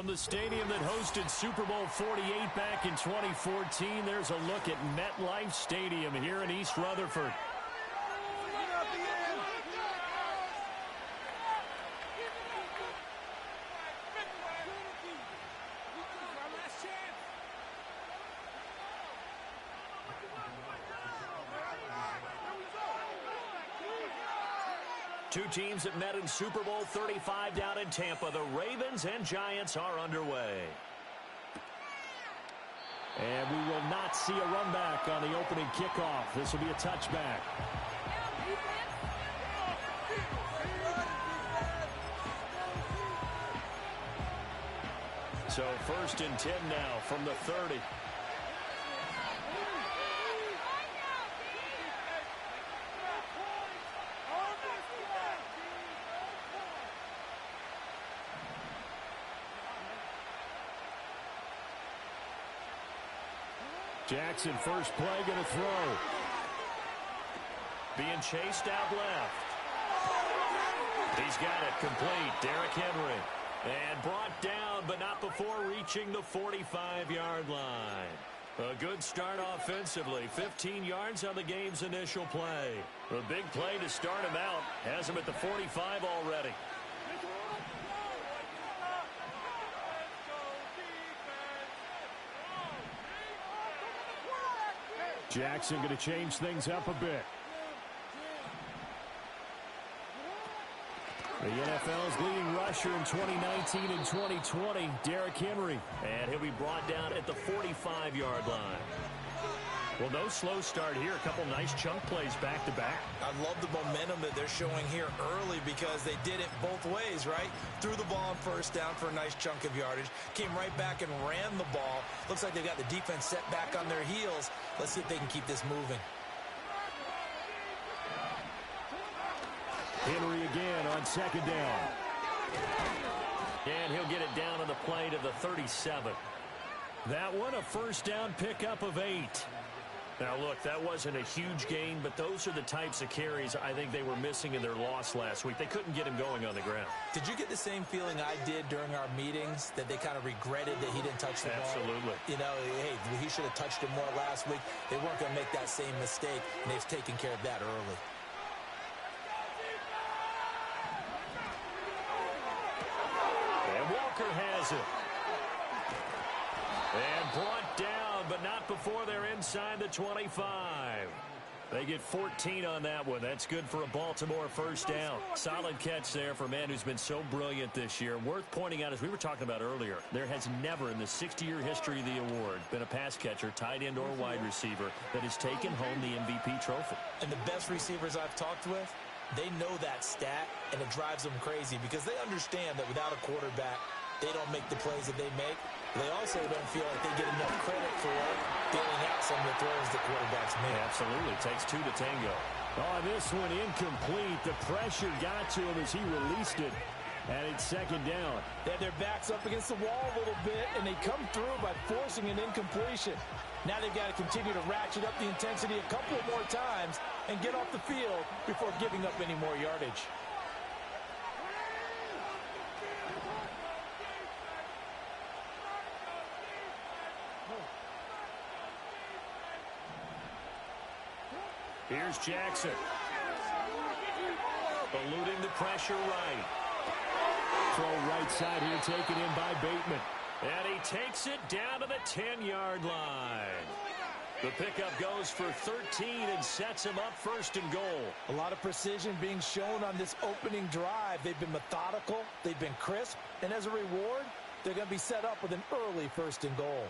From the stadium that hosted Super Bowl 48 back in 2014, there's a look at MetLife Stadium here in East Rutherford. Two teams that met in Super Bowl 35 down in Tampa. The Ravens and Giants are underway. And we will not see a run back on the opening kickoff. This will be a touchback. So 1st and 10 now from the 30. Jackson, first play, going to throw. Being chased out left. He's got it complete. Derrick Henry. And brought down, but not before reaching the 45-yard line. A good start offensively. 15 yards on the game's initial play. A big play to start him out. Has him at the 45 already. Jackson going to change things up a bit. The NFL's leading rusher in 2019 and 2020, Derrick Henry. And he'll be brought down at the 45-yard line. Well, no slow start here. A couple nice chunk plays back-to-back. I love the momentum that they're showing here early because they did it both ways, right? Threw the ball on first down for a nice chunk of yardage. Came right back and ran the ball. Looks like they've got the defense set back on their heels. Let's see if they can keep this moving. Henry again on 2nd down. And he'll get it down on the play to the 37. That one, a first down pickup of 8. Now, look, that wasn't a huge gain, but those are the types of carries I think they were missing in their loss last week. They couldn't get him going on the ground. Did you get the same feeling I did during our meetings, that they kind of regretted that he didn't touch the ball? Absolutely. You know, hey, he should have touched it more last week. They weren't going to make that same mistake, and they've taken care of that early. And Walker has it. And brought down, but not before they're inside the 25. They get 14 on that one. That's good for a Baltimore first down. Solid catch there for a man who's been so brilliant this year. Worth pointing out, as we were talking about earlier, there has never in the 60-year history of the award been a pass catcher, tight end, or wide receiver that has taken home the MVP trophy. And the best receivers I've talked with, they know that stat, and it drives them crazy because they understand that without a quarterback, they don't make the plays that they make. They also don't feel like they get enough credit for bailing out some of the throws the quarterbacks make. Absolutely. Takes 2 to tango. Oh, this one incomplete. The pressure got to him as he released it. And it's 2nd down. They had their backs up against the wall a little bit, and they come through by forcing an incompletion. Now they've got to continue to ratchet up the intensity a couple more times and get off the field before giving up any more yardage. Here's Jackson. Eluding the pressure right. Throw right side here, taken in by Bateman. And he takes it down to the 10-yard line. The pickup goes for 13 and sets him up 1st and goal. A lot of precision being shown on this opening drive. They've been methodical. They've been crisp. And as a reward, they're going to be set up with an early 1st and goal.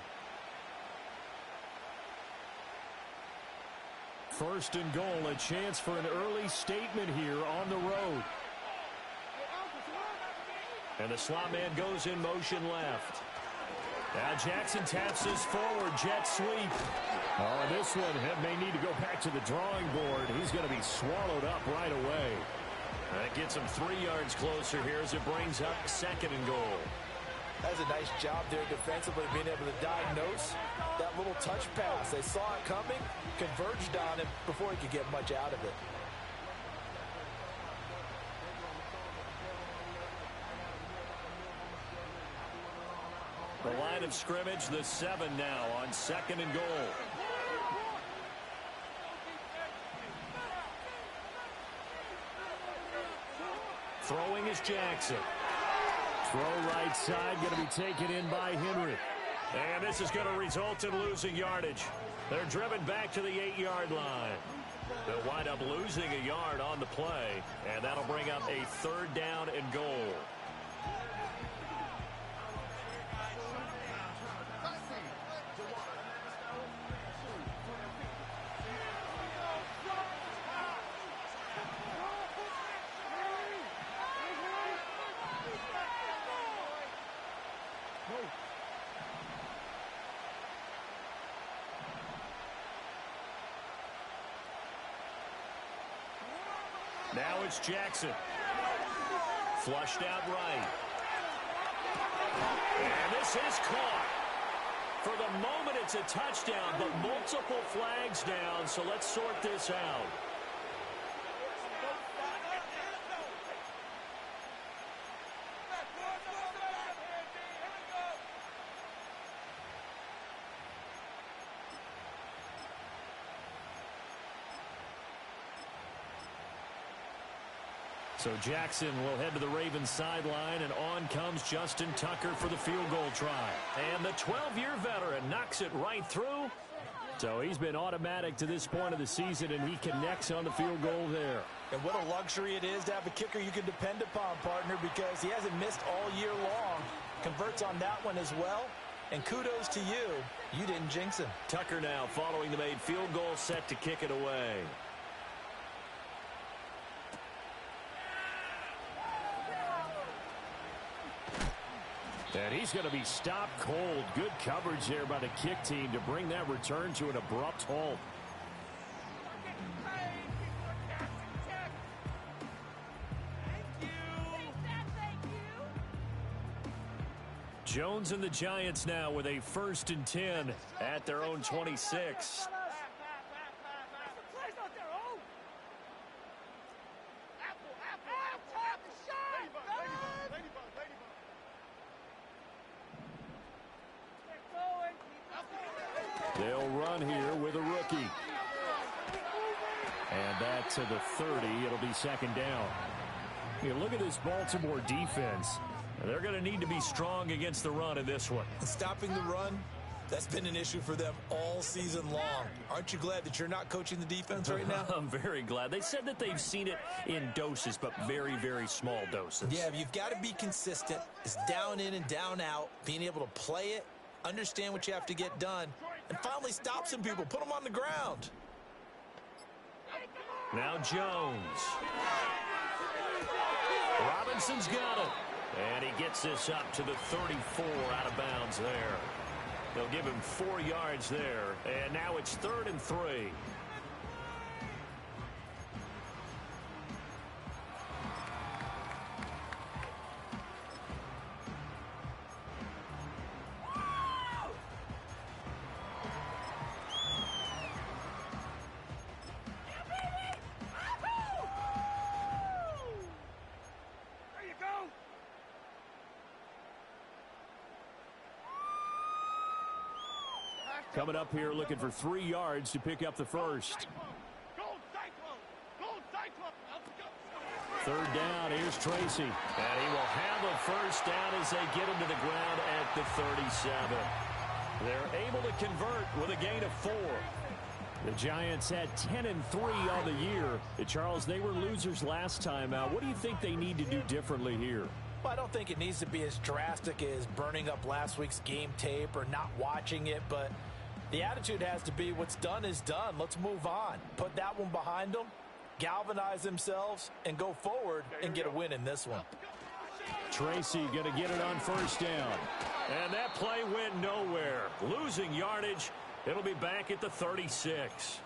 1st and goal, a chance for an early statement here on the road. And the slot man goes in motion left. Now Jackson taps his forward jet sweep. Oh, this one may need to go back to the drawing board. He's going to be swallowed up right away. That gets him 3 yards closer here as it brings up 2nd and goal. That's a nice job there defensively, being able to diagnose that little touch pass. They saw it coming, converged on him before he could get much out of it. The line of scrimmage, the 7 now on 2nd and goal. Throwing is Jackson. Throw right side, going to be taken in by Henry. And this is going to result in losing yardage. They're driven back to the 8-yard line. They'll wind up losing a yard on the play, and that'll bring up a 3rd down and goal. Now it's Jackson. Flushed out right. And this is caught. For the moment, it's a touchdown, but multiple flags down, so let's sort this out. So Jackson will head to the Ravens sideline, and on comes Justin Tucker for the field goal try. And the 12-year veteran knocks it right through. So he's been automatic to this point of the season, and he connects on the field goal there. And what a luxury it is to have a kicker you can depend upon, partner, because he hasn't missed all year long. Converts on that one as well. And kudos to you. You didn't jinx him. Tucker now following the made field goal, set to kick it away. And he's going to be stopped cold. Good coverage there by the kick team to bring that return to an abrupt halt. Jones and the Giants now with a 1st and 10 at their own 26. They'll run here with a rookie. And that to the 30. It'll be 2nd down. You look at this Baltimore defense. They're going to need to be strong against the run in this one. Stopping the run, that's been an issue for them all season long. Aren't you glad that you're not coaching the defense right now? I'm very glad. They said that they've seen it in doses, but very, very small doses. Yeah, you've got to be consistent. It's down in and down out, being able to play it, understand what you have to get done, and finally stop some people, put them on the ground. Now Jones. Robinson's got it. And he gets this up to the 34 out of bounds there. They'll give him 4 yards there. And now it's 3rd and 3. Coming up here looking for 3 yards to pick up the first. 3rd down, here's Tracy. And he will have a first down as they get him to the ground at the 37. They're able to convert with a gain of 4. The Giants had 10 and 3 on the year. Charles, they were losers last time out. What do you think they need to do differently here? Well, I don't think it needs to be as drastic as burning up last week's game tape or not watching it, but the attitude has to be what's done is done. Let's move on. Put that one behind them, galvanize themselves, and go forward and get a win in this one. Tracy going to get it on first down. And that play went nowhere. Losing yardage. It'll be back at the 36.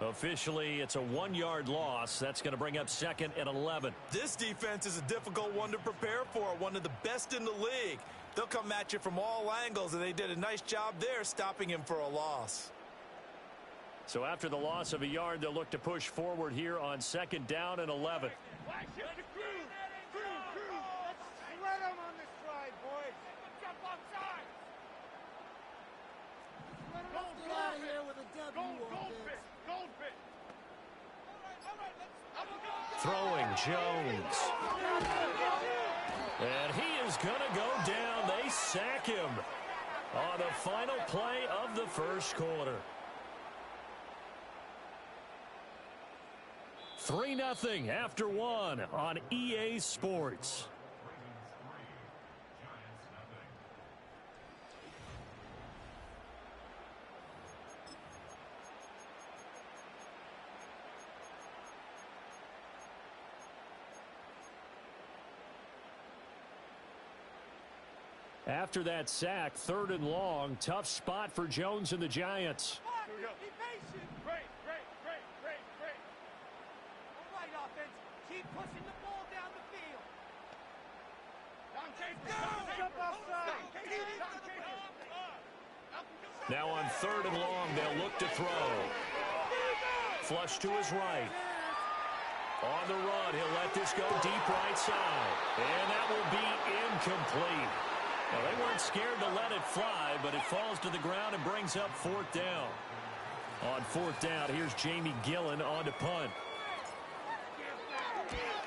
Officially, it's a 1-yard loss. That's going to bring up 2nd and 11. This defense is a difficult one to prepare for, one of the best in the league. They'll come at you from all angles, and they did a nice job there stopping him for a loss. So after the loss of a yard, they'll look to push forward here on 2nd down and 11. Throwing Jones. And he is going to go down. They sack him on the final play of the first quarter. 3-0 after one on EA Sports. After that sack, 3rd and long, tough spot for Jones and the Giants. Here we go. Be patient. Great. All right, offense. Keep pushing the ball down the field. Jump offside. Now on 3rd and long, they'll look to throw. Flush to his right. On the run, he'll let this go deep right side. And that will be incomplete. Well, they weren't scared to let it fly, but it falls to the ground and brings up 4th down. On 4th down, here's Jamie Gillen on to punt.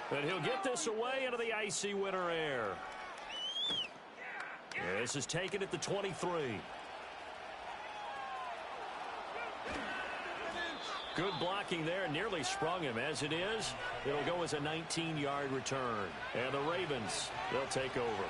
But he'll get this away into the icy winter air. This is taken at the 23. Good blocking there, nearly sprung him. As it is, it'll go as a 19-yard return. And the Ravens, they'll take over.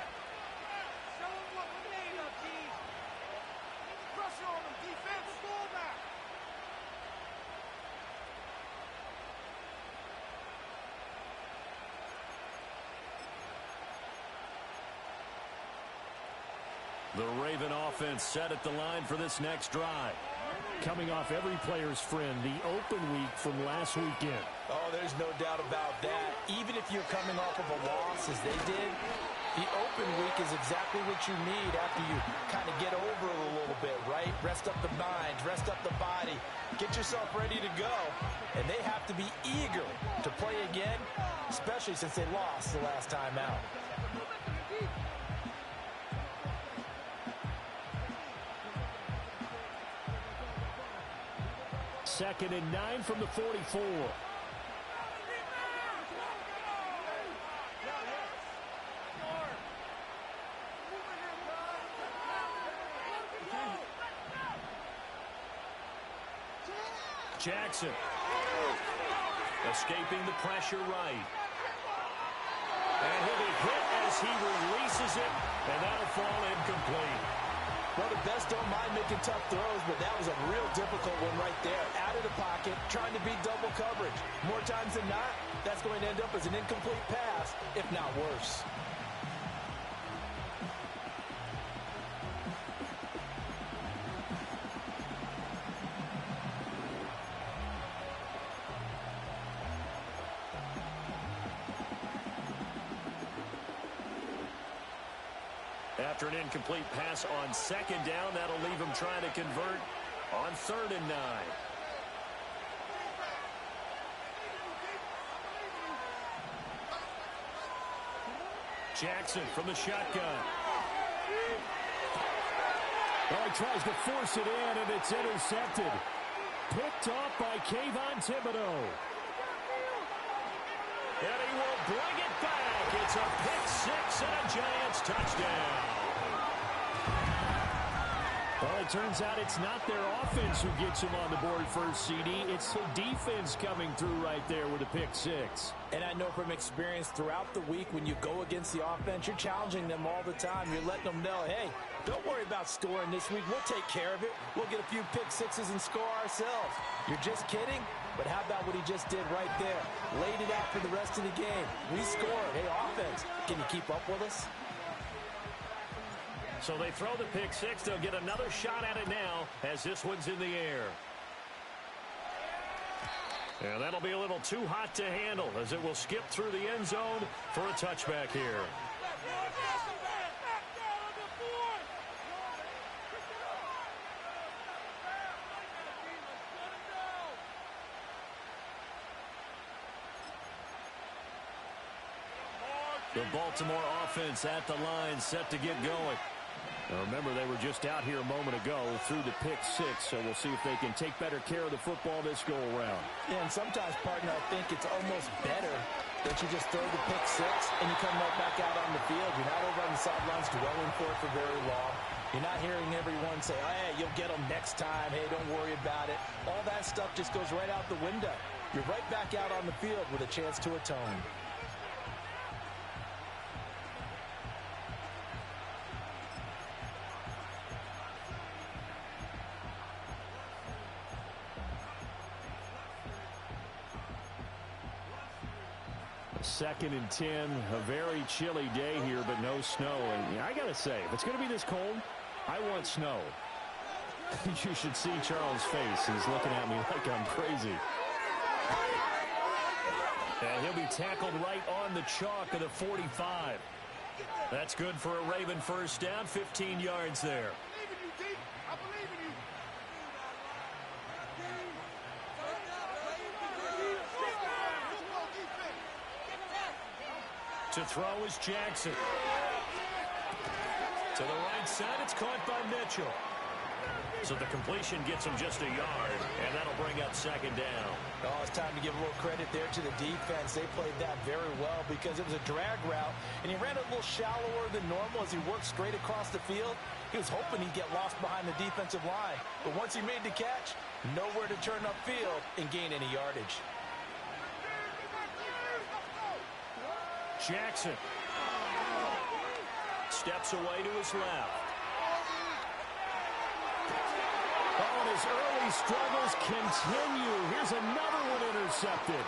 The Raven offense set at the line for this next drive. Coming off every player's friend, the open week from last weekend. Oh, there's no doubt about that. Even if you're coming off of a loss, as they did, the open week is exactly what you need after you kind of get over it a little bit, right? Rest up the mind, rest up the body, get yourself ready to go. And they have to be eager to play again, especially since they lost the last time out. 2nd and 9 from the 44. Jackson escaping the pressure right. And he'll be hit as he releases it, and that'll fall incomplete. Well, the best don't mind making tough throws, but that was a real difficult one right there. Out of the pocket, trying to beat double coverage. More times than not, that's going to end up as an incomplete pass, if not worse. After an incomplete pass on 2nd down, that'll leave him trying to convert on 3rd and 9. Jackson from the shotgun. Well, he tries to force it in, and it's intercepted. Picked off by Kayvon Thibodeau. And he will bring it back. It's a pick six and a Giants touchdown. Well, it turns out it's not their offense who gets him on the board first, CD. It's the defense coming through right there with a pick six. And I know from experience throughout the week, when you go against the offense, you're challenging them all the time. You're letting them know, hey, don't worry about scoring this week. We'll take care of it. We'll get a few pick sixes and score ourselves. You're just kidding? But how about what he just did right there? Laid it out for the rest of the game. We scored. Hey, offense, can you keep up with us? So they throw the pick six. They'll get another shot at it now as this one's in the air. And that'll be a little too hot to handle as it will skip through the end zone for a touchback here. The Baltimore offense at the line, set to get going. Now remember, they were just out here a moment ago through the pick six, so we'll see if they can take better care of the football this go-around. Yeah, and sometimes, partner, I think it's almost better that you just throw the pick six and you come right back out on the field. You're not over on the sidelines dwelling for it for very long. You're not hearing everyone say, oh, hey, you'll get them next time. Hey, don't worry about it. All that stuff just goes right out the window. You're right back out on the field with a chance to atone. Second and 10, a very chilly day here, but no snow. And I got to say, if it's going to be this cold, I want snow. You should see Charles' face. He's looking at me like I'm crazy. And he'll be tackled right on the chalk of the 45. That's good for a Raven first down, 15 yards there. To throw is Jackson. To the right side, it's caught by Mitchell. So the completion gets him just a yard, and that'll bring up second down. Oh, it's time to give a little credit there to the defense. They played that very well because it was a drag route, and he ran it a little shallower than normal as he worked straight across the field. He was hoping he'd get lost behind the defensive line, but once he made the catch, nowhere to turn upfield and gain any yardage. Jackson steps away to his left. Oh, and his early struggles continue. Here's another one intercepted.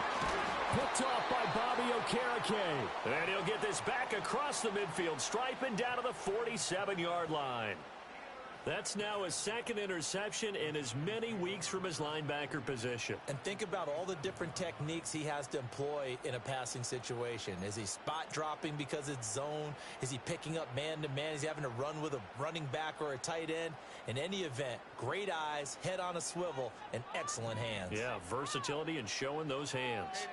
Picked off by Bobby Okereke. And he'll get this back across the midfield stripe and down to the 47-yard line. That's now his second interception in as many weeks from his linebacker position. And think about all the different techniques he has to employ in a passing situation. Is he spot dropping because it's zone? Is he picking up man-to-man? Is he having to run with a running back or a tight end? In any event, great eyes, head on a swivel, and excellent hands. Yeah, versatility and showing those hands.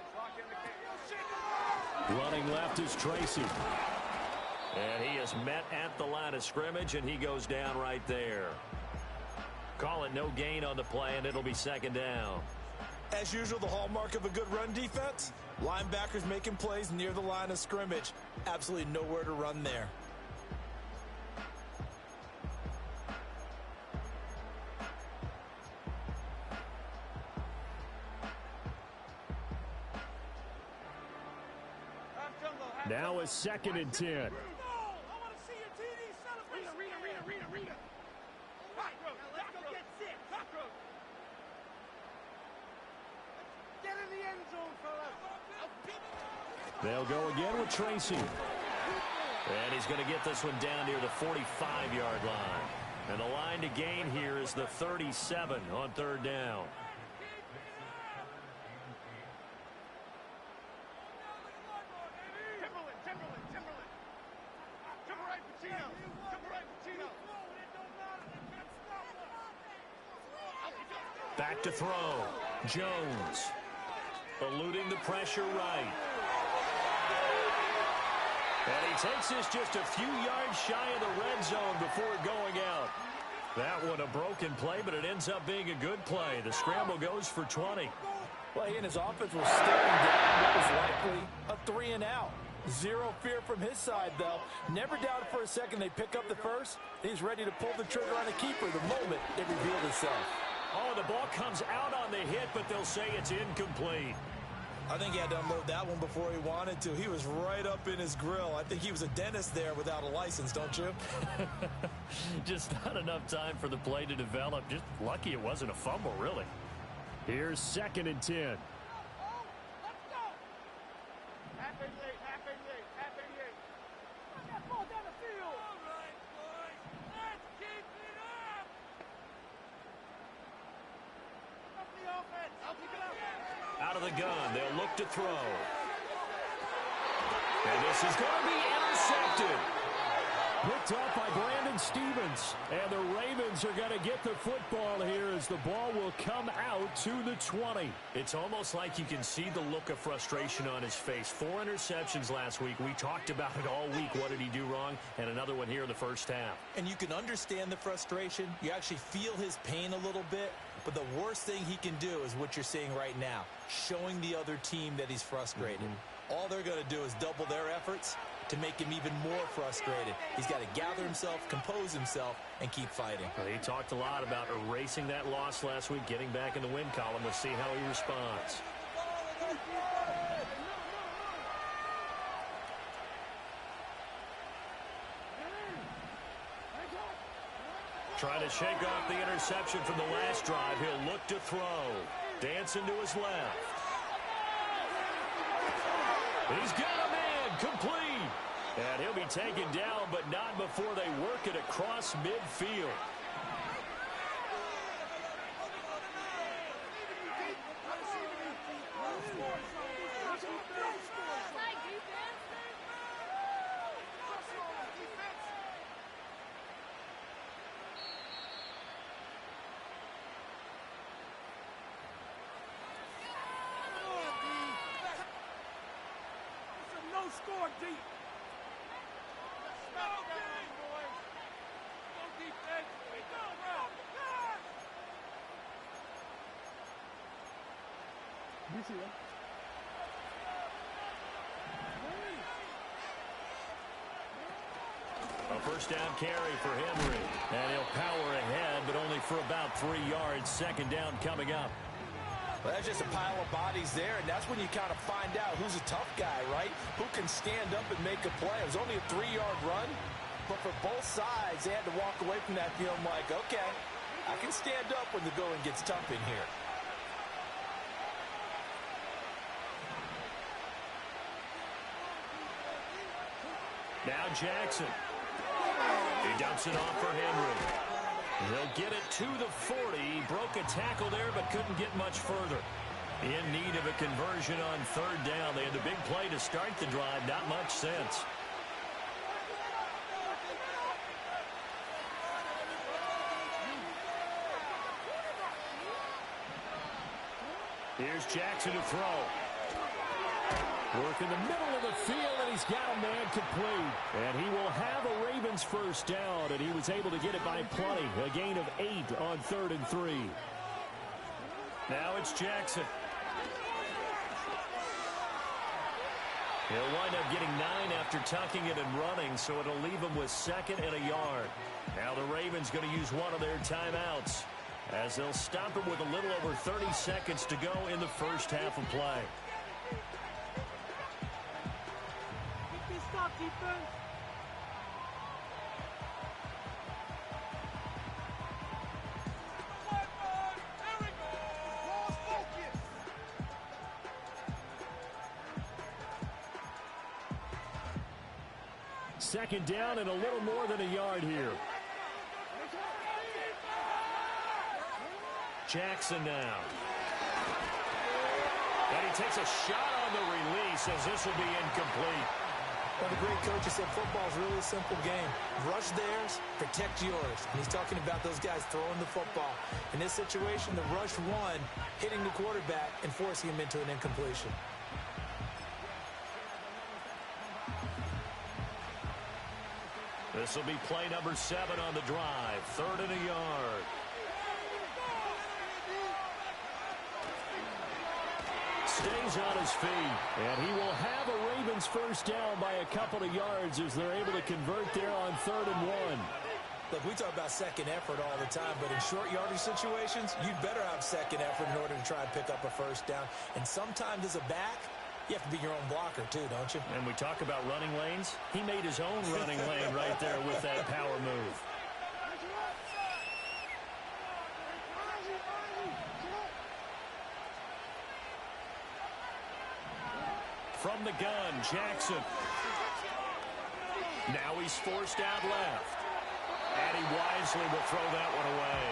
Running left is Tracy. And he is met at the line of scrimmage, and he goes down right there. Call it no gain on the play, and it'll be second down. As usual, the hallmark of a good run defense, linebackers making plays near the line of scrimmage. Absolutely nowhere to run there. Now is second and 10. They'll go again with Tracy. And he's going to get this one down near the 45-yard line. And the line to gain here is the 37 on third down. Back to throw. Jones. Eluding the pressure right. And he takes this just a few yards shy of the red zone before going out. That one a broken play, but it ends up being a good play. The scramble goes for 20. Well, he and his offense was staring down what was likely a 3-and-out. Zero fear from his side, though. Never doubted for a second they pick up the first. He's ready to pull the trigger on a keeper the moment it revealed itself. Oh, the ball comes out on the hit, but they'll say it's incomplete. I think he had to unload that one before he wanted to. He was right up in his grill. I think he was a dentist there without a license, don't you? Just not enough time for the play to develop. Just lucky it wasn't a fumble, really. Here's second and 10. Out of the gun, they'll look to throw. And this is going to be intercepted. Picked up by Brandon Stevens. And the Ravens are going to get the football here as the ball will come out to the 20. It's almost like you can see the look of frustration on his face. 4 interceptions last week. We talked about it all week. What did he do wrong? And another one here in the first half. And you can understand the frustration. You actually feel his pain a little bit. But the worst thing he can do is what you're seeing right now, showing the other team that he's frustrated. All they're going to do is double their efforts to make him even more frustrated. He's got to gather himself, compose himself, and keep fighting. Well, he talked a lot about erasing that loss last week, getting back in the win column. We'll see how he responds. Trying to shake off the interception from the last drive. He'll look to throw. Dancing to his left. He's got a man complete. And he'll be taken down, but not before they work it across midfield. Score deep. Smack down, boys. Go defense. We go, Rob. You see that? A first down carry for Henry. And he'll power ahead, but only for about 3 yards. Second down coming up. Well, that's just a pile of bodies there, and that's when you kind of find out who's a tough guy, right? Who can stand up and make a play. It was only a 3-yard run, but for both sides, they had to walk away from that feeling like, okay, I can stand up when the going gets tough in here. Now Jackson. He dumps it off for Henry. He'll get it to the 40. He broke a tackle there, but couldn't get much further. In need of a conversion on third down. They had the big play to start the drive. Not much sense. Here's Jackson to throw. Work in the middle of the field, and he's got a man complete. And he will have a Ravens first down, and he was able to get it by plenty. A gain of 8 on 3rd and 3. Now it's Jackson. He'll wind up getting 9 after tucking it and running, so it'll leave him with 2nd and a yard. Now the Ravens going to use one of their timeouts, as they'll stop him with a little over 30 seconds to go in the first half of play. Stop defense. There we go. Focus. Second down and a little more than a yard here. Jackson now. And he takes a shot on the release as this will be incomplete. One of the great coaches said football is really a simple game. Rush theirs, protect yours. And he's talking about those guys throwing the football. In this situation, the rush one, hitting the quarterback and forcing him into an incompletion. This will be play number 7 on the drive. 3rd and a yard. Stays on his feet, and he will have a Ravens first down by a couple of yards as they're able to convert there on 3rd and 1. Look, we talk about second effort all the time, but in short yardage situations, you'd better have second effort in order to try and pick up a first down. And sometimes as a back, you have to be your own blocker too, don't you? And we talk about running lanes. He made his own running lane right there with that power move. From the gun, Jackson. Now he's forced out left. And he wisely will throw that one away.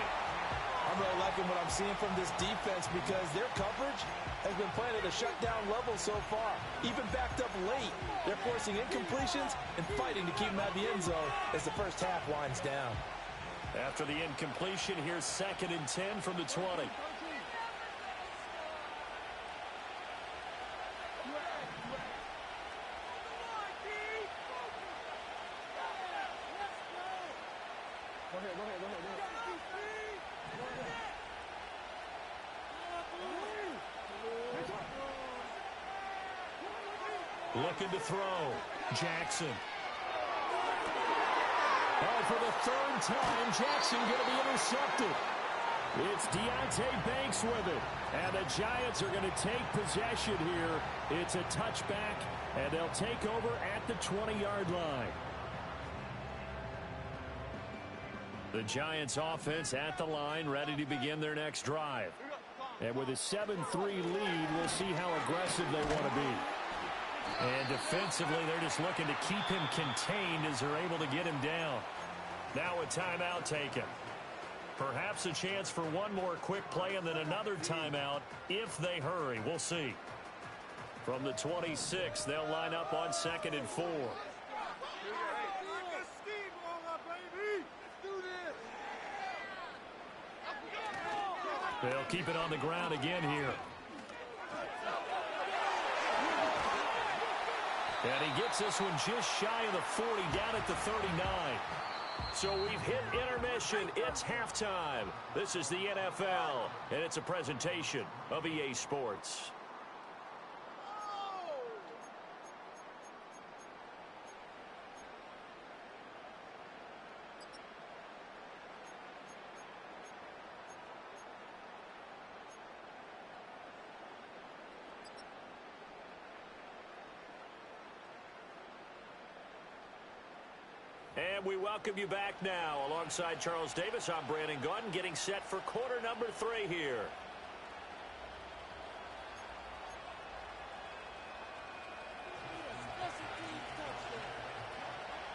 I'm really liking what I'm seeing from this defense because their coverage has been playing at a shutdown level so far. Even backed up late, they're forcing incompletions and fighting to keep them out of the end zone as the first half winds down. After the incompletion, here's 2nd and 10 from the 20. Looking to throw. Jackson. Oh, for the 3rd time, Jackson going to be intercepted. It's Deonte Banks with it. And the Giants are going to take possession here. It's a touchback, and they'll take over at the 20-yard line. The Giants offense at the line, ready to begin their next drive. And with a 7-3 lead, we'll see how aggressive they want to be. And defensively, they're just looking to keep him contained as they're able to get him down. Now a timeout taken. Perhaps a chance for one more quick play and then another timeout if they hurry. We'll see. From the 26, they'll line up on 2nd and 4. They'll keep it on the ground again here. And he gets this one just shy of the 40, down at the 39. So we've hit intermission. It's halftime. This is the NFL, and it's a presentation of EA Sports. And we welcome you back now. Alongside Charles Davis, I'm Brandon Gaudin, getting set for quarter number 3 here.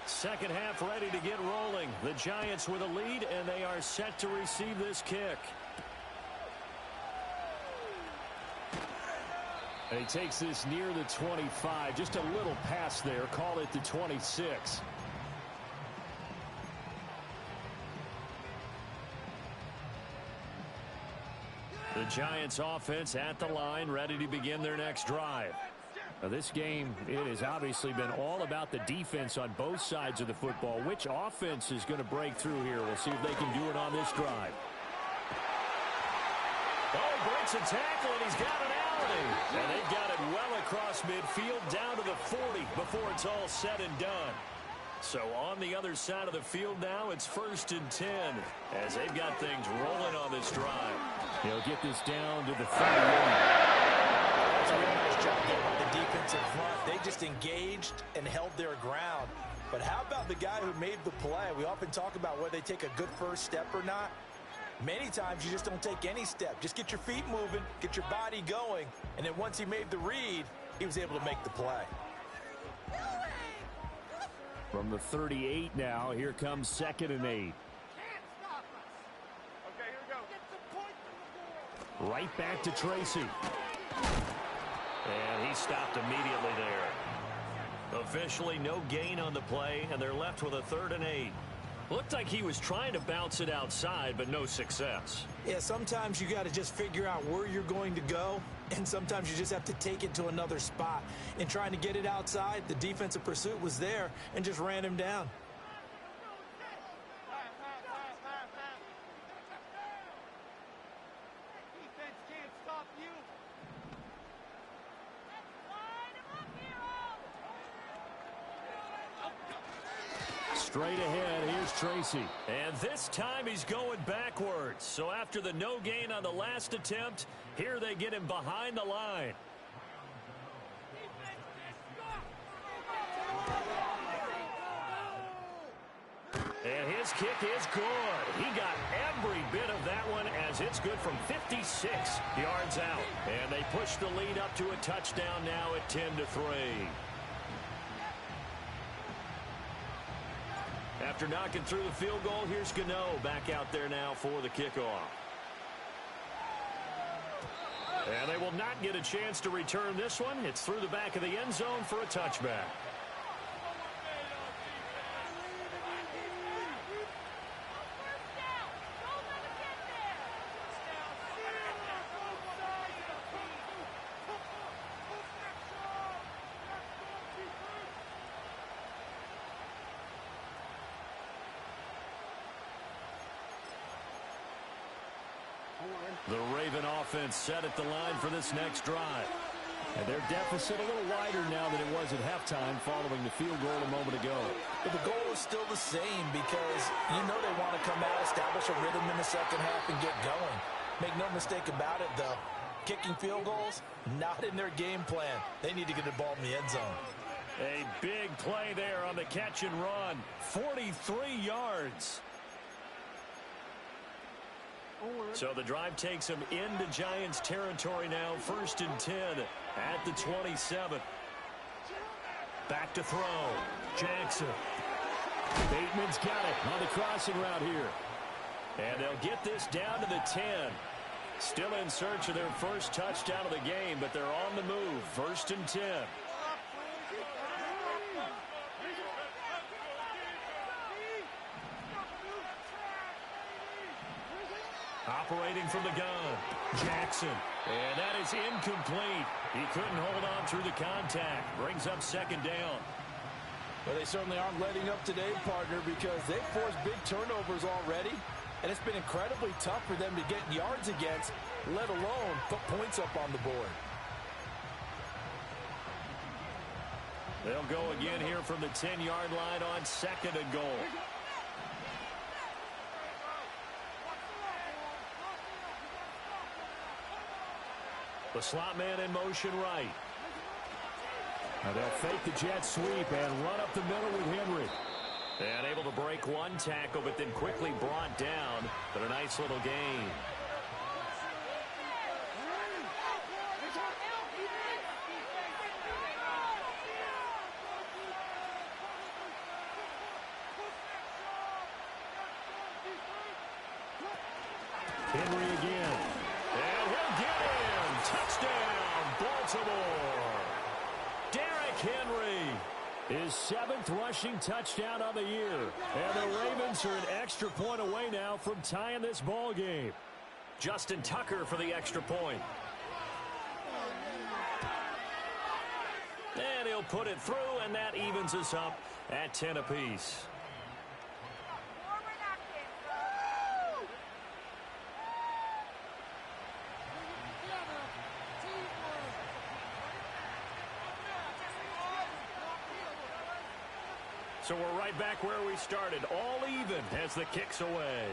Second half ready to get rolling. The Giants with a lead, and they are set to receive this kick. And he takes this near the 25. Just a little pass there. Call it the 26. The Giants offense at the line, ready to begin their next drive. Now, this game, it has obviously been all about the defense on both sides of the football. Which offense is going to break through here? We'll see if they can do it on this drive. Oh, he breaks a tackle, and he's got an outing. And they've got it well across midfield, down to the 40 before it's all said and done. So on the other side of the field now, it's 1st and 10 as they've got things rolling on this drive. He'll get this down to the 38. That's a real nice job there by the defensive front. They just engaged and held their ground. But how about the guy who made the play? We often talk about whether they take a good first step or not. Many times you just don't take any step. Just get your feet moving, get your body going, and then once he made the read, he was able to make the play. From the 38 now, here comes 2nd and 8. Right back to Tracy. And he stopped immediately there. Officially no gain on the play, and they're left with a 3rd and 8. Looked like he was trying to bounce it outside, but no success. Yeah, sometimes you got to just figure out where you're going to go, and sometimes you just have to take it to another spot. In trying to get it outside, the defensive pursuit was there and just ran him down. Straight ahead, here's Tracy. And this time he's going backwards. So after the no gain on the last attempt, here they get him behind the line. And his kick is good. He got every bit of that one as it's good from 56 yards out. And they push the lead up to a touchdown now at 10-3. After knocking through the field goal, here's Gano back out there now for the kickoff. And they will not get a chance to return this one. It's through the back of the end zone for a touchback. The Raven offense set at the line for this next drive. And their deficit a little wider now than it was at halftime following the field goal a moment ago. But the goal is still the same because you know they want to come out, establish a rhythm in the second half, and get going. Make no mistake about it, though. Kicking field goals, not in their game plan. They need to get the ball in the end zone. A big play there on the catch and run. 43 yards. So the drive takes them into Giants territory now. 1st and 10 at the 27. Back to throw. Jackson. Bateman's got it on the crossing route here. And they'll get this down to the 10. Still in search of their first touchdown of the game, but they're on the move. 1st and 10. Operating from the gun. Jackson. And that is incomplete. He couldn't hold on through the contact. Brings up 2nd down. Well, they certainly aren't letting up today, partner, because they've forced big turnovers already. And it's been incredibly tough for them to get yards against, let alone put points up on the board. They'll go again here from the 10-yard line on 2nd and goal. The slot man in motion right. Now they'll fake the jet sweep and run up the middle with Henry. And able to break one tackle, but then quickly brought down. But a nice little gain. Henry again. And he'll get him. Touchdown, Baltimore. Derrick Henry. His 7th rushing touchdown of the year. And the Ravens are an extra point away now from tying this ball game. Justin Tucker for the extra point. And he'll put it through, and that evens us up at 10 apiece. So we're right back where we started, all even as the kick's away.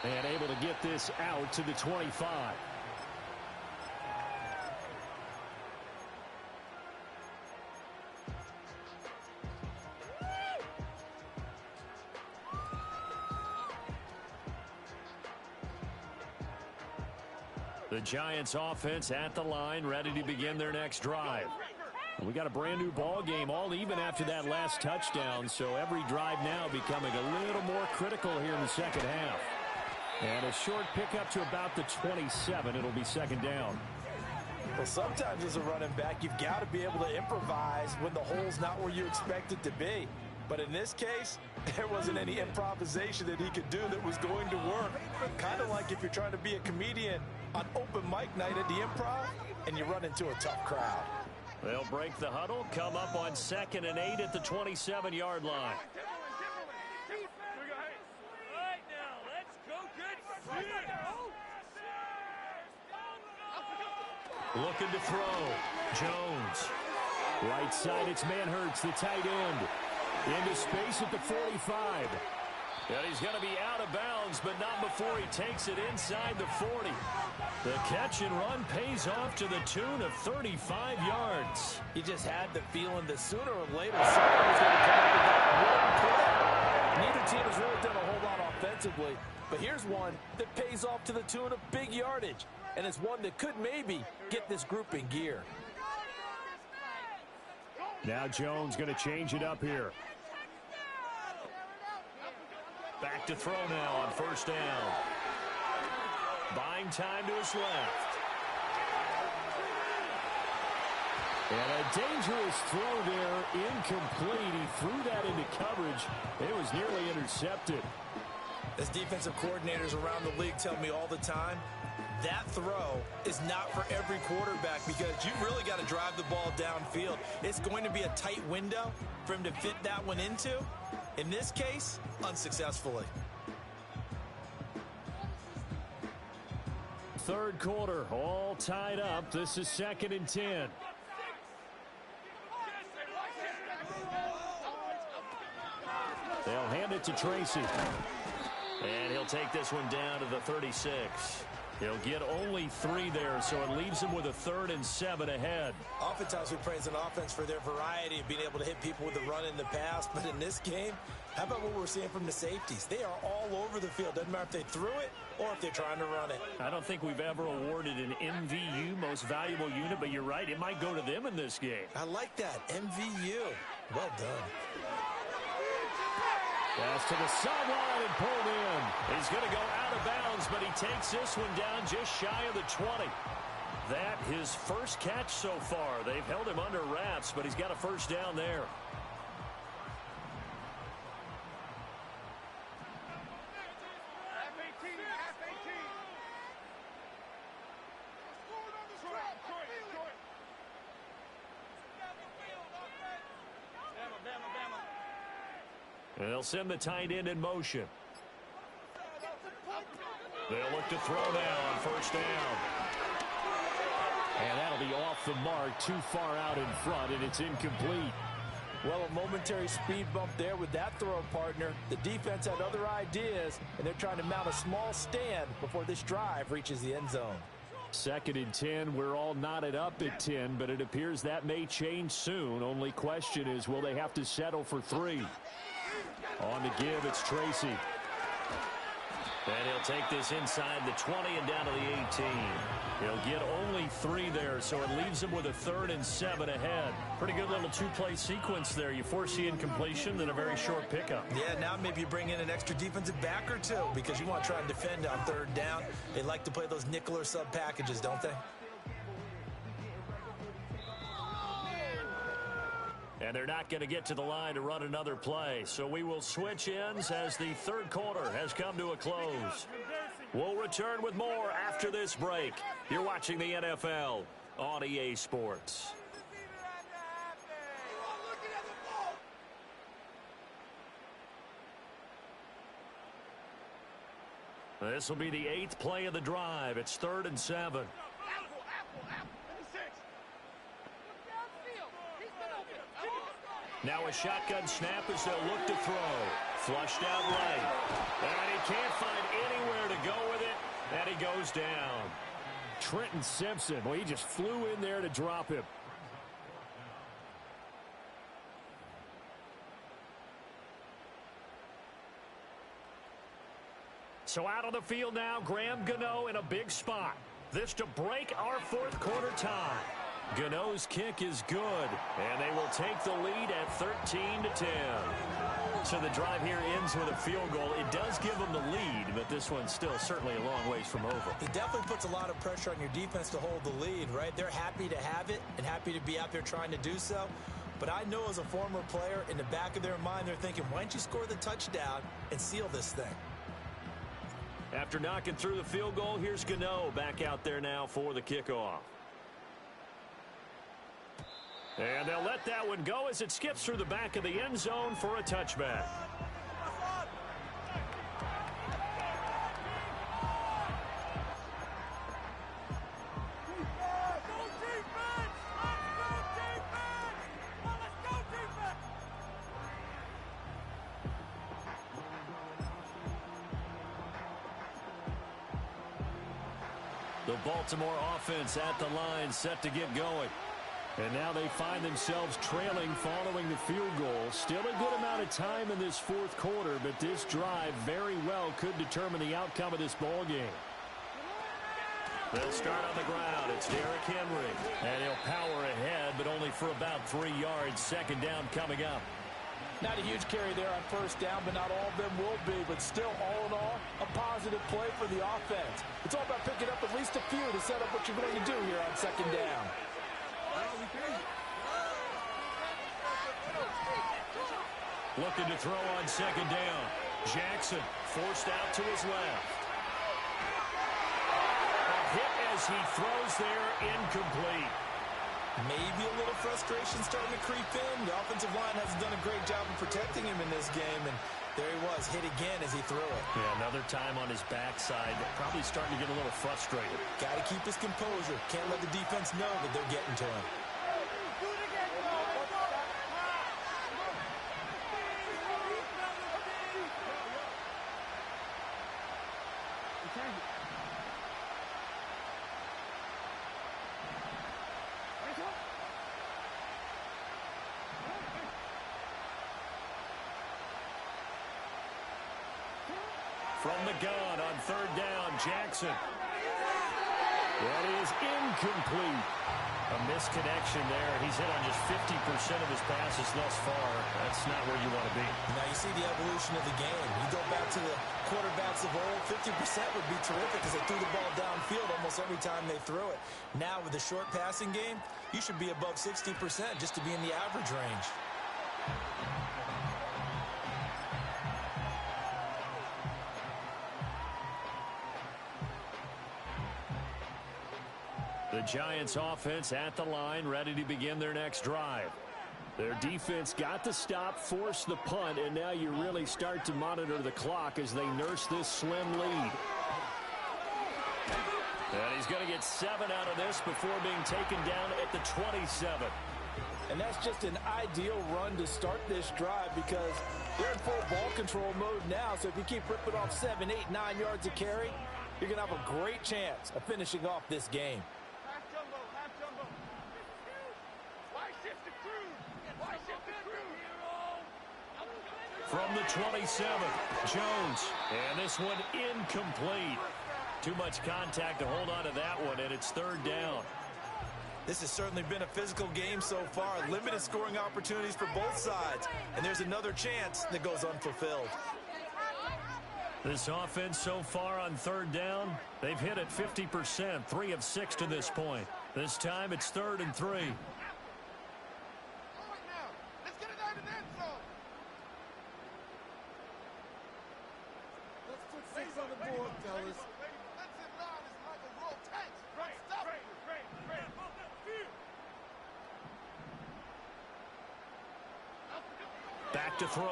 And able to get this out to the 25. The Giants offense at the line, ready to begin their next drive. We got a brand new ball game, all even after that last touchdown, so every drive now becoming a little more critical here in the second half. And a short pickup to about the 27. It'll be 2nd down. Well, sometimes as a running back, you've got to be able to improvise when the hole's not where you expect it to be. But in this case, there wasn't any improvisation that he could do that was going to work. Kind of like if you're trying to be a comedian on open mic night at the Improv and you run into a tough crowd. They'll break the huddle, come up on 2nd and 8 at the 27-yard line. Looking to throw. Jones. Right side, it's Manhertz, the tight end. Into space at the 45. And he's going to be out of bounds, but not before he takes it inside the 40. The catch and run pays off to the tune of 35 yards. You just had the feeling that sooner or later someone was going to come up with that one play. Neither team has really done a whole lot offensively, but here's one that pays off to the tune of big yardage, and it's one that could maybe get this group in gear. Now Jones going to change it up here. Back to throw now on 1st down. Buying time to his left. And a dangerous throw there, incomplete. He threw that into coverage. It was nearly intercepted. As defensive coordinators around the league tell me all the time, that throw is not for every quarterback because you really got to drive the ball downfield. It's going to be a tight window for him to fit that one into. In this case, unsuccessfully. Third quarter, all tied up. This is 2nd and 10. They'll hand it to Tracy. And he'll take this one down to the 36. He'll get only 3 there, so it leaves him with a 3rd and 7 ahead. Oftentimes we praise an offense for their variety of being able to hit people with the run in the pass, but in this game, how about what we're seeing from the safeties? They are all over the field. Doesn't matter if they threw it or if they're trying to run it. I don't think we've ever awarded an MVU, most valuable unit, but you're right, it might go to them in this game. I like that, MVU. Well done. Pass to the sideline and pulled in. He's going to go out of bounds, but he takes this one down just shy of the 20. That his first catch so far. They've held him under wraps, but he's got a first down there. And they'll send the tight end in motion. They'll look to throw now on first down. And that'll be off the mark, too far out in front, and it's incomplete. Well, a momentary speed bump there with that throw, partner. The defense had other ideas, and they're trying to mount a small stand before this drive reaches the end zone. 2nd and 10. We're all knotted up at 10, but it appears that may change soon. Only question is, will they have to settle for 3? On the give, it's Tracy. And he'll take this inside the 20 and down to the 18. He'll get only 3 there, so it leaves him with a 3rd and 7 ahead. Pretty good little 2-play sequence there. You force the incompletion, then a very short pickup. Yeah, now maybe you bring in an extra defensive back or 2 because you want to try and defend on 3rd down. They like to play those nickel or sub packages, don't they? And they're not going to get to the line to run another play. So we will switch ends as the 3rd quarter has come to a close. We'll return with more after this break. You're watching the NFL on EA Sports. This will be the 8th play of the drive. It's 3rd and 7. Now a shotgun snap as they'll look to throw. Flushed out right. And he can't find anywhere to go with it. And he goes down. Trenton Simpson, well, he just flew in there to drop him. So out on the field now, Graham Gano in a big spot. This to break our 4th quarter tie. Gano's kick is good, and they will take the lead at 13-10. So the drive here ends with a field goal. It does give them the lead, but this one's still certainly a long ways from over. It definitely puts a lot of pressure on your defense to hold the lead, right? They're happy to have it and happy to be out there trying to do so. But I know as a former player, in the back of their mind, they're thinking, why don't you score the touchdown and seal this thing? After knocking through the field goal, here's Gano back out there now for the kickoff. And they'll let that one go as it skips through the back of the end zone for a touchback. The Baltimore offense at the line, set to get going. And now they find themselves trailing following the field goal. Still a good amount of time in this 4th quarter, but this drive very well could determine the outcome of this ball game. They'll start on the ground. It's Derrick Henry. And he'll power ahead, but only for about 3 yards. 2nd down coming up. Not a huge carry there on first down, but not all of them will be. But still, all in all, a positive play for the offense. It's all about picking up at least a few to set up what you're going to do here on 2nd down. Looking to throw on 2nd down. Jackson forced out to his left. A hit as he throws there, incomplete. Maybe a little frustration starting to creep in. The offensive line hasn't done a great job of protecting him in this game, and there he was, hit again as he threw it. Yeah, another time on his backside, probably starting to get a little frustrated. Got to keep his composure. Can't let the defense know that they're getting to him. From the gun on third down, Jackson. That is incomplete. A misconnection there. He's hit on just 50% of his passes thus far. That's not where you want to be. Now you see the evolution of the game. You go back to the quarterbacks of old, 50% would be terrific because they threw the ball downfield almost every time they threw it. Now with the short passing game, you should be above 60% just to be in the average range. The Giants offense at the line, ready to begin their next drive. Their defense got the stop, forced the punt, and now you really start to monitor the clock as they nurse this slim lead. And he's going to get 7 out of this before being taken down at the 27. And that's just an ideal run to start this drive because they're in full ball control mode now. So if you keep ripping off 7, 8, 9 yards of carry, you're going to have a great chance of finishing off this game. From the 27, Jones. And this one incomplete. Too much contact to hold on to that one, and it's third down. This has certainly been a physical game so far. Limited scoring opportunities for both sides. And there's another chance that goes unfulfilled. This offense so far on third down, they've hit it 50%, 3 of 6 to this point. This time it's 3rd and 3. Back to throw.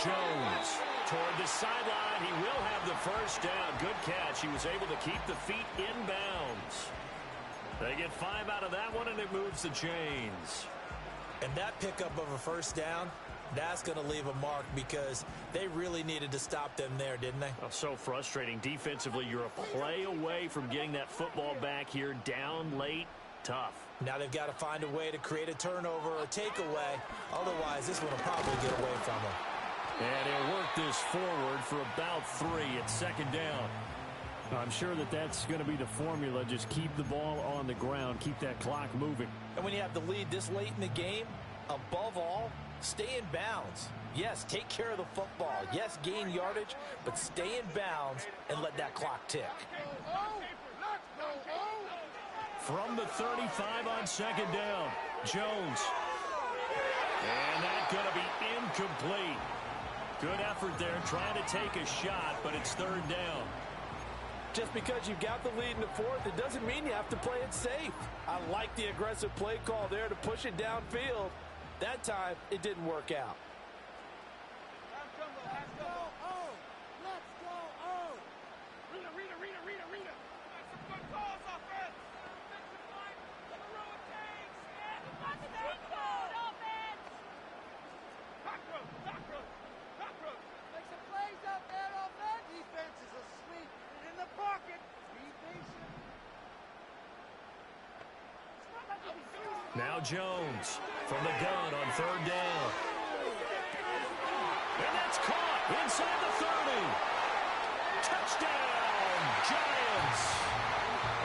Jones toward the sideline. He will have the first down. Good catch. He was able to keep the feet in bounds. They get 5 out of that one, and it moves the chains. And that pickup of a first down, that's going to leave a mark because they really needed to stop them there, didn't they? Oh, so frustrating. Defensively, you're a play away from getting that football back here. Down late, tough. Now they've got to find a way to create a turnover or a takeaway. Otherwise, this one will probably get away from them. And he'll work this forward for about 3 at 2nd down. I'm sure that that's going to be the formula. Just keep the ball on the ground. Keep that clock moving. And when you have the lead this late in the game, above all, stay in bounds. Yes, take care of the football. Yes, gain yardage, but stay in bounds and let that clock tick. From the 35 on 2nd down, Jones. And that's going to be incomplete. Good effort there trying to take a shot, but it's 3rd down. Just because you've got the lead in the 4th, it doesn't mean you have to play it safe. I like the aggressive play call there to push it downfield. That time, it didn't work out. Now Jones from the gun on 3rd down. And that's caught inside the 30. Touchdown, Giants.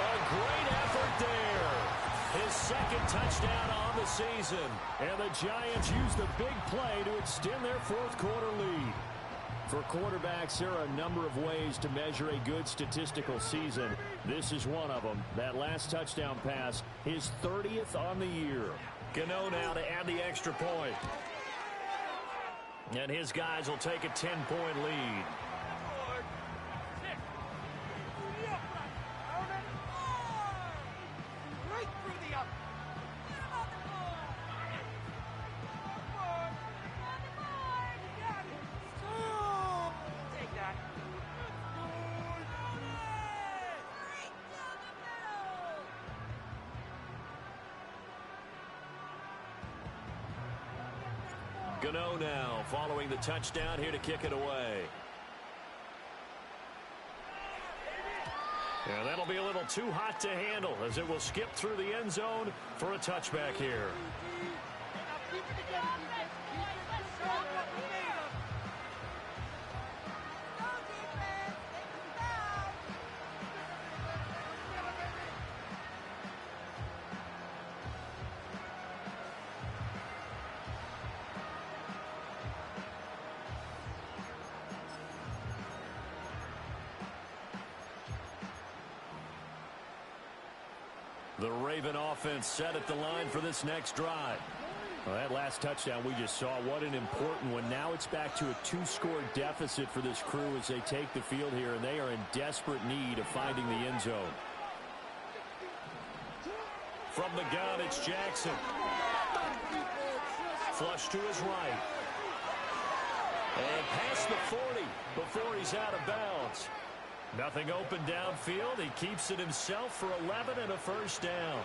A great effort there. His 2nd touchdown on the season. And the Giants use the big play to extend their 4th quarter lead. For quarterbacks, there are a number of ways to measure a good statistical season. This is one of them. That last touchdown pass, his 30th on the year. Gano now to add the extra point. And his guys will take a 10-point lead. Gano now following the touchdown here to kick it away. And that'll be a little too hot to handle as it will skip through the end zone for a touchback here. The Raven offense set at the line for this next drive. Well, that last touchdown we just saw, what an important one. Now it's back to a 2-score deficit for this crew as they take the field here, and they are in desperate need of finding the end zone. From the gun, it's Jackson. Flush to his right. And past the 40 before he's out of bounds. Nothing open downfield. He keeps it himself for 11 and a first down.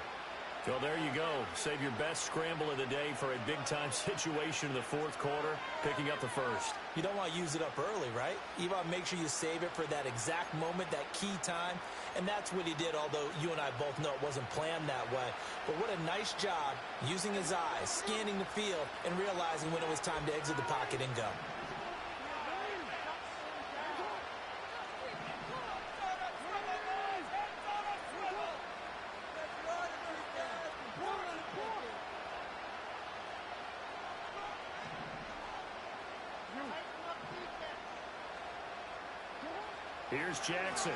Well, there you go. Save your best scramble of the day for a big-time situation in the fourth quarter, picking up the first. You don't want to use it up early, right? You want to make sure you save it for that exact moment, that key time. And that's what he did, although you and I both know it wasn't planned that way. But what a nice job using his eyes, scanning the field, and realizing when it was time to exit the pocket and go. Here's Jackson.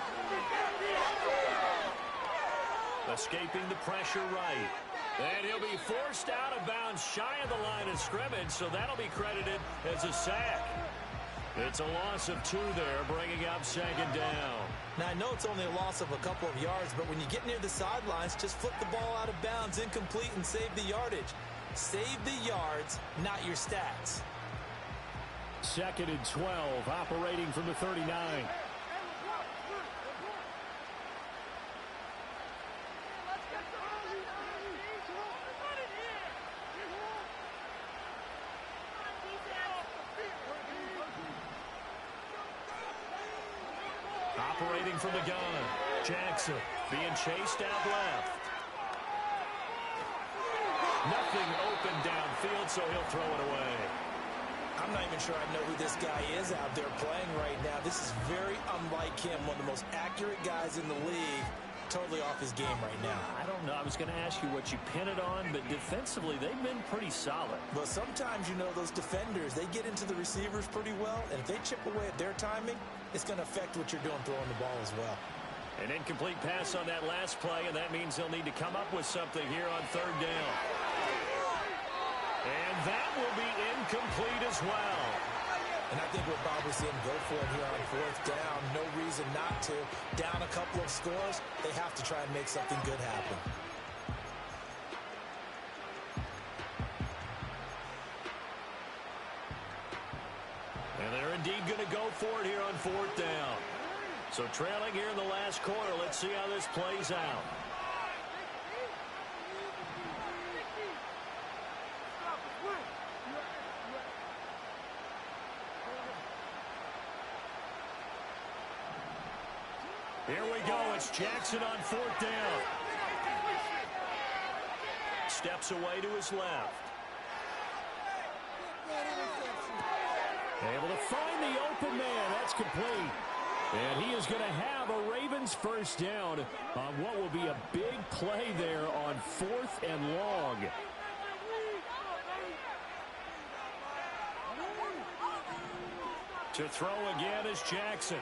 Escaping the pressure right. And he'll be forced out of bounds shy of the line of scrimmage, so that'll be credited as a sack. It's a loss of 2 there, bringing up second down. Now, I know it's only a loss of a couple of yards, but when you get near the sidelines, just flip the ball out of bounds, incomplete, and save the yardage. Save the yards, not your stats. Second and 12, operating from the 39. Operating from the gun, Jackson being chased out left. Nothing open downfield, so he'll throw it away. I'm not even sure I know who this guy is out there playing right now. This is very unlike him, one of the most accurate guys in the league. Totally off his game right now. I don't know. I was going to ask you what you pin it on, but defensively, they've been pretty solid. But sometimes, you know, those defenders, they get into the receivers pretty well, and if they chip away at their timing, it's going to affect what you're doing throwing the ball as well. An incomplete pass on that last play, and that means they'll need to come up with something here on third down. And that will be incomplete as well. And I think we're probably seeing go for it here on fourth down. No reason not to. Down a couple of scores, they have to try and make something good happen. And they're indeed going to go for it here on fourth down. So trailing here in the last quarter, let's see how this plays out. Here we go. It's Jackson on fourth down. Steps away to his left. Able to find the open man. That's complete. And he is going to have a Ravens first down on what will be a big play there on 4th and long. To throw again is Jackson.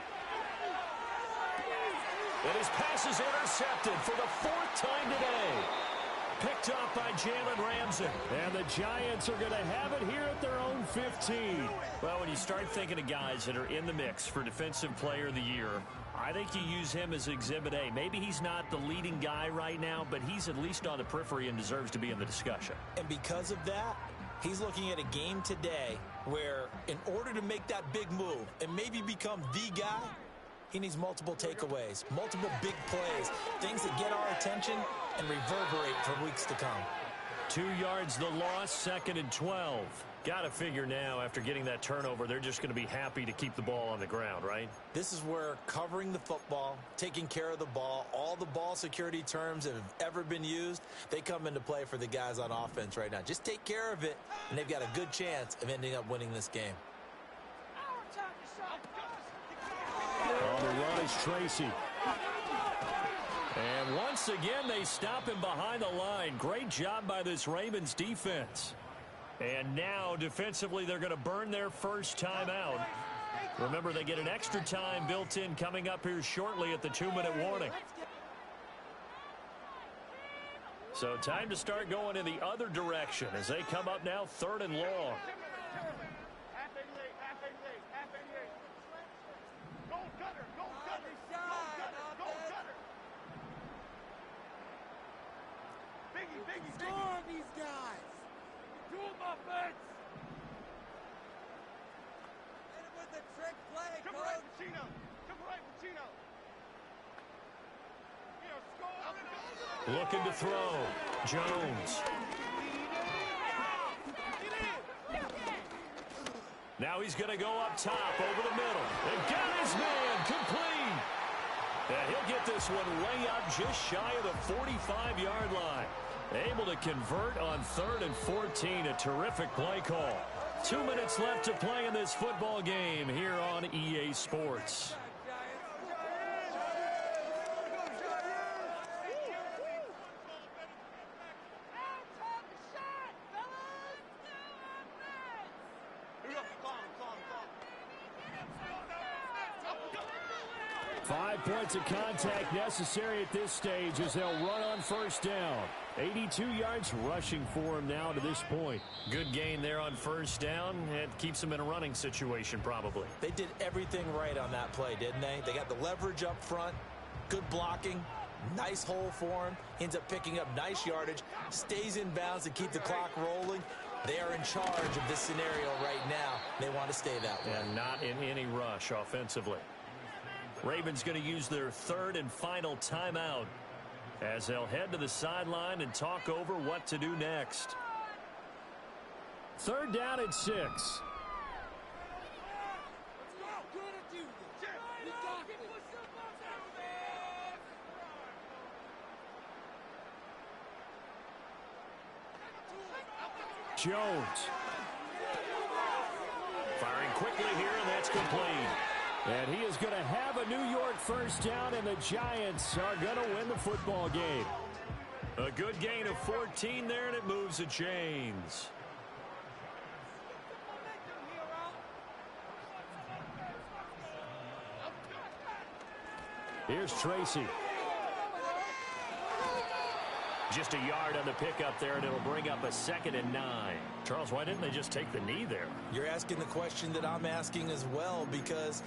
And his pass is intercepted for the 4th time today. Picked up by Jalen Ramsey. And the Giants are going to have it here at their own 15. Well, when you start thinking of guys that are in the mix for Defensive Player of the Year, I think you use him as Exhibit A. Maybe he's not the leading guy right now, but he's at least on the periphery and deserves to be in the discussion. And because of that, he's looking at a game today where in order to make that big move and maybe become the guy, he needs multiple takeaways, multiple big plays, things that get our attention and reverberate for weeks to come. 2 yards the loss, 2nd and 12. Got to figure now, after getting that turnover, they're just going to be happy to keep the ball on the ground, right? This is where covering the football, taking care of the ball, all the ball security terms that have ever been used, they come into play for the guys on offense right now. Just take care of it, and they've got a good chance of ending up winning this game. On the run is Tracy. And once again, they stop him behind the line. Great job by this Ravens defense. And now, defensively, they're going to burn their first time out. Remember, they get an extra time built in coming up here shortly at the 2-minute warning. So time to start going in the other direction as they come up now 3rd and long. Score these guys. Do them offense. Hit him with a trick play, Come coach. right, Pacino. Come right, Pacino. Score. Looking to throw. Jones. Now he's going to go up top over the middle. And got his man complete. And he'll get this one way up just shy of the 45-yard line. Able to convert on 3rd and 14. A terrific play call. 2 minutes left to play in this football game here on EA Sports. Points of contact necessary at this stage as they'll run on first down. 82 yards rushing for him now to this point. Good gain there on first down. It keeps them in a running situation probably. They did everything right on that play, didn't they? They got the leverage up front, good blocking, nice hole for him, ends up picking up nice yardage, stays in bounds to keep the clock rolling. They are in charge of this scenario right now. They want to stay that way. And not in any rush offensively. Ravens going to use their 3rd and final timeout as they'll head to the sideline and talk over what to do next. 3rd down at 6. Jones. Firing quickly here, and that's complete. And he is going to have a New York first down, and the Giants are going to win the football game. A good gain of 14 there, and it moves the chains. Here's Tracy. Just a yard on the pickup there, and it'll bring up a 2nd and 9. Charles, why didn't they just take the knee there? You're asking the question that I'm asking as well, because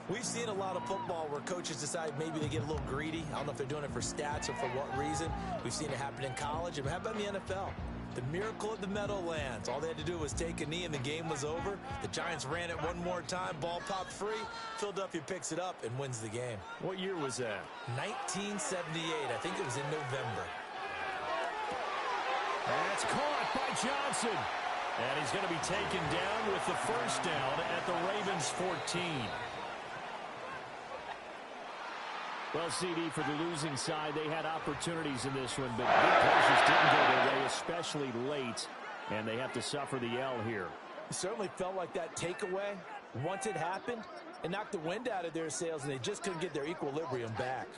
we've seen a lot of football where coaches decide maybe they get a little greedy. I don't know if they're doing it for stats or for what reason. We've seen it happen in college. And how about in the NFL? The miracle of the Meadowlands. All they had to do was take a knee and the game was over. The Giants ran it one more time. Ball popped free. Philadelphia picks it up and wins the game. What year was that? 1978. I think it was in November. That's caught by Johnson. And he's going to be taken down with the first down at the Ravens 14. Well, CD, for the losing side, they had opportunities in this one, but big plays just didn't go their way, especially late, and they have to suffer the L here. It certainly felt like that takeaway, once it happened, it knocked the wind out of their sails, and they just couldn't get their equilibrium back.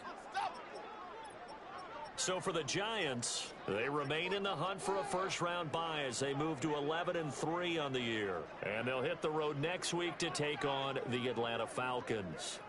So for the Giants, they remain in the hunt for a first-round bye as they move to 11-3 on the year. And they'll hit the road next week to take on the Atlanta Falcons.